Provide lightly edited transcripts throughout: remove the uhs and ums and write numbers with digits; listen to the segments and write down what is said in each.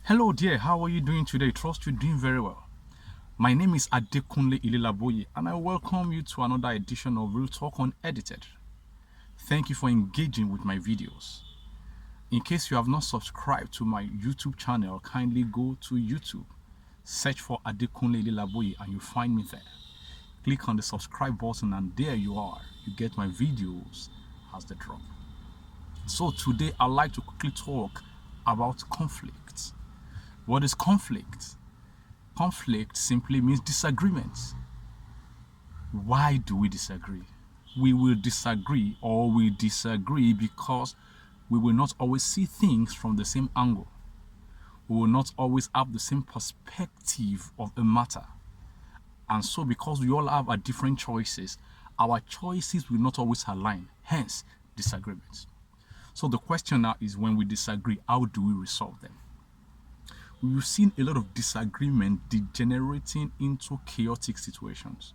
Hello dear, how are you doing today? Trust you're doing very well. My name is Adekunle Ililaboye and I welcome you to another edition of RealTalk Unedited. Thank you for engaging with my videos. In case you have not subscribed to my YouTube channel, kindly go to YouTube, search for Adekunle Ililaboye and you'll find me there. Click on the subscribe button and there you are. You get my videos as they drop. So today I'd like to quickly talk about conflict. What is conflict? Conflict simply means disagreement. Why do we disagree? We will disagree because we will not always see things from the same angle. We will not always have the same perspective of a matter. And so because we all have our different choices, our choices will not always align, hence disagreements. So the question now is, when we disagree, how do we resolve them? We've seen a lot of disagreement degenerating into chaotic situations,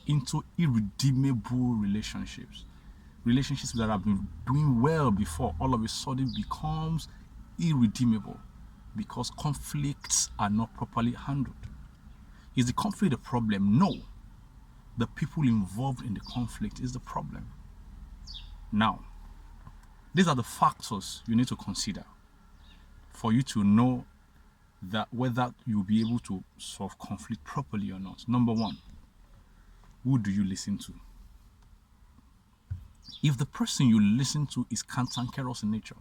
into irredeemable relationships. Relationships that have been doing well before all of a sudden becomes irredeemable because conflicts are not properly handled. Is the conflict the problem? No. The people involved in the conflict is the problem. Now, these are the factors you need to consider for you to know that whether you'll be able to solve conflict properly or not. Number one, who do you listen to? If the person you listen to is cantankerous in nature,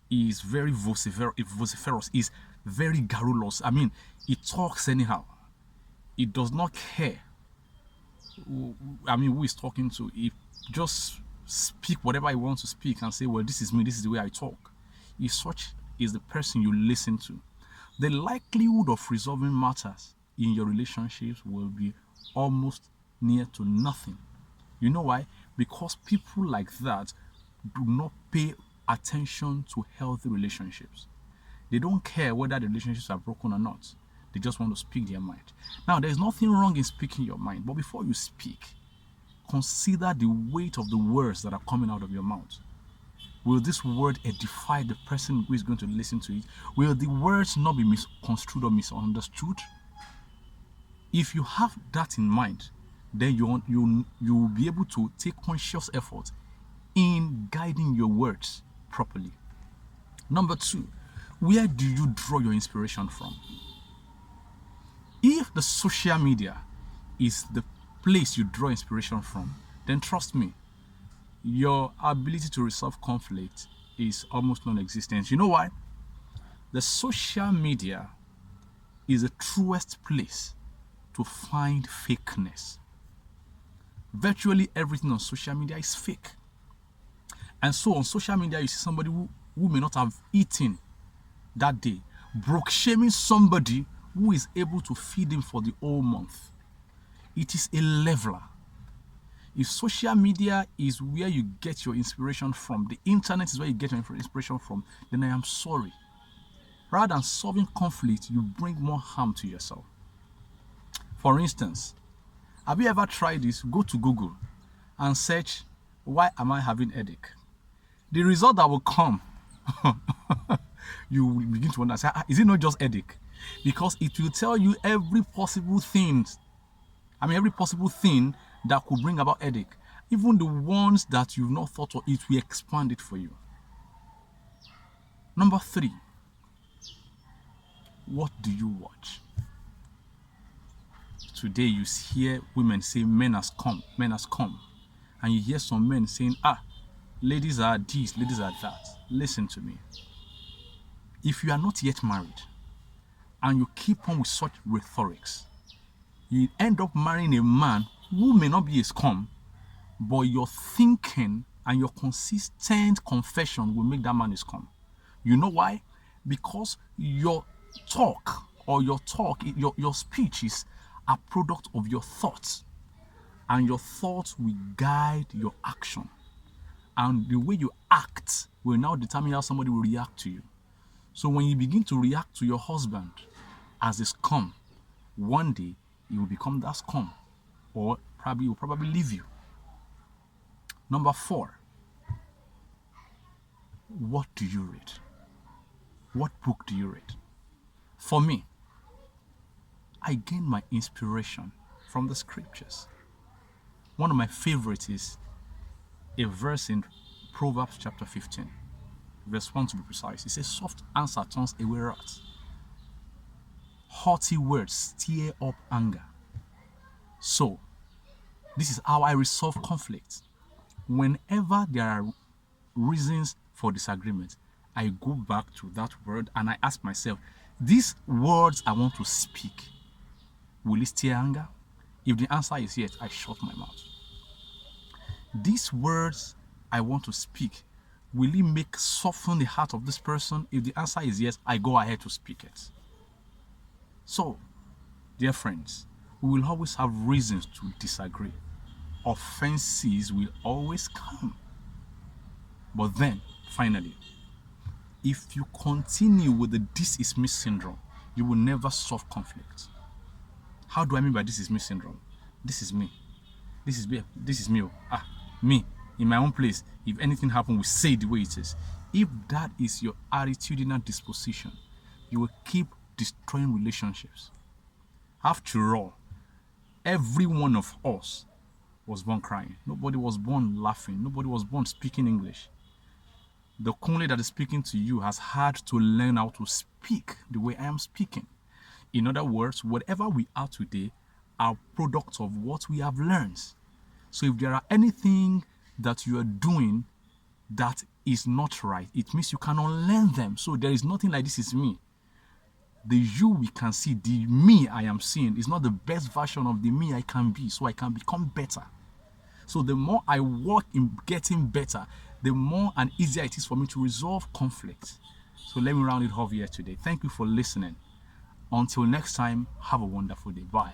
is very vociferous, is very garrulous, he talks anyhow, he does not care who is talking to, he just speak whatever he wants to speak and say, well, this is me, this is the way I talk. If such is the person you listen to, the likelihood of resolving matters in your relationships will be almost near to nothing. You know why? Because people like that do not pay attention to healthy relationships. They don't care whether the relationships are broken or not. They just want to speak their mind. Now, there's nothing wrong in speaking your mind, but before you speak, consider the weight of the words that are coming out of your mouth. Will this word edify the person who is going to listen to it? Will the words not be misconstrued or misunderstood? If you have that in mind, then you'll be able to take conscious effort in guiding your words properly. Number two, where do you draw your inspiration from? If the social media is the place you draw inspiration from, then trust me, your ability to resolve conflict is almost non-existent. You know why? The social media is the truest place to find fakeness. Virtually everything on social media is fake. And so on social media, you see somebody who may not have eaten that day, broke shaming somebody who is able to feed him for the whole month. It is a leveler. If social media is where you get your inspiration from, the internet is where you get your inspiration from, then I am sorry. Rather than solving conflict, you bring more harm to yourself. For instance, have you ever tried this? Go to Google and search, why am I having headache? The result that will come, you will begin to wonder, is it not just headache? Because it will tell you every possible thing that could bring about headache. Even the ones that you've not thought of, it will expand it for you. Number three, what do you watch? Today you hear women say men has come. And you hear some men saying, ladies are this, ladies are that. Listen to me. If you are not yet married and you keep on with such rhetorics, you end up marrying a man who may not be a scum, but your thinking and your consistent confession will make that man a scum. You know why? Because your talk or your speech is a product of your thoughts, and your thoughts will guide your action, and the way you act will now determine how somebody will react to you. So when you begin to react to your husband as a scum, one day he will become that scum, or he will probably leave you. Number four, what do you read? What book do you read? For me, I gain my inspiration from the scriptures. One of my favorites is a verse in Proverbs chapter 15, verse 1 to be precise. It says, soft answer turns away wrath. Haughty words stir up anger. So, this is how I resolve conflict. Whenever there are reasons for disagreement, I go back to that word and I ask myself, these words I want to speak, will it stir anger? If the answer is yes, I shut my mouth. These words I want to speak, will it make soften the heart of this person? If the answer is yes, I go ahead to speak it. So, dear friends, we will always have reasons to disagree. Offenses will always come. But then, finally, if you continue with the this is me syndrome, you will never solve conflict. How do I mean by this is me syndrome? This is me. This is me. This is me. Me. In my own place. If anything happens, we say it the way it is. If that is your attitudinal disposition, you will keep destroying relationships. After all, every one of us was born crying. Nobody was born laughing. Nobody was born speaking English. The Kunle that is speaking to you has had to learn how to speak the way I am speaking. In other words, whatever we are today are products of what we have learned. So if there are anything that you are doing that is not right, it means you can unlearn them. So there is nothing like this is me. The you we can see, the me I am seeing is not the best version of the me I can be, so I can become better. So the more I work in getting better, the more and easier it is for me to resolve conflict. So let me round it off here today. Thank you for listening. Until next time, have a wonderful day. Bye.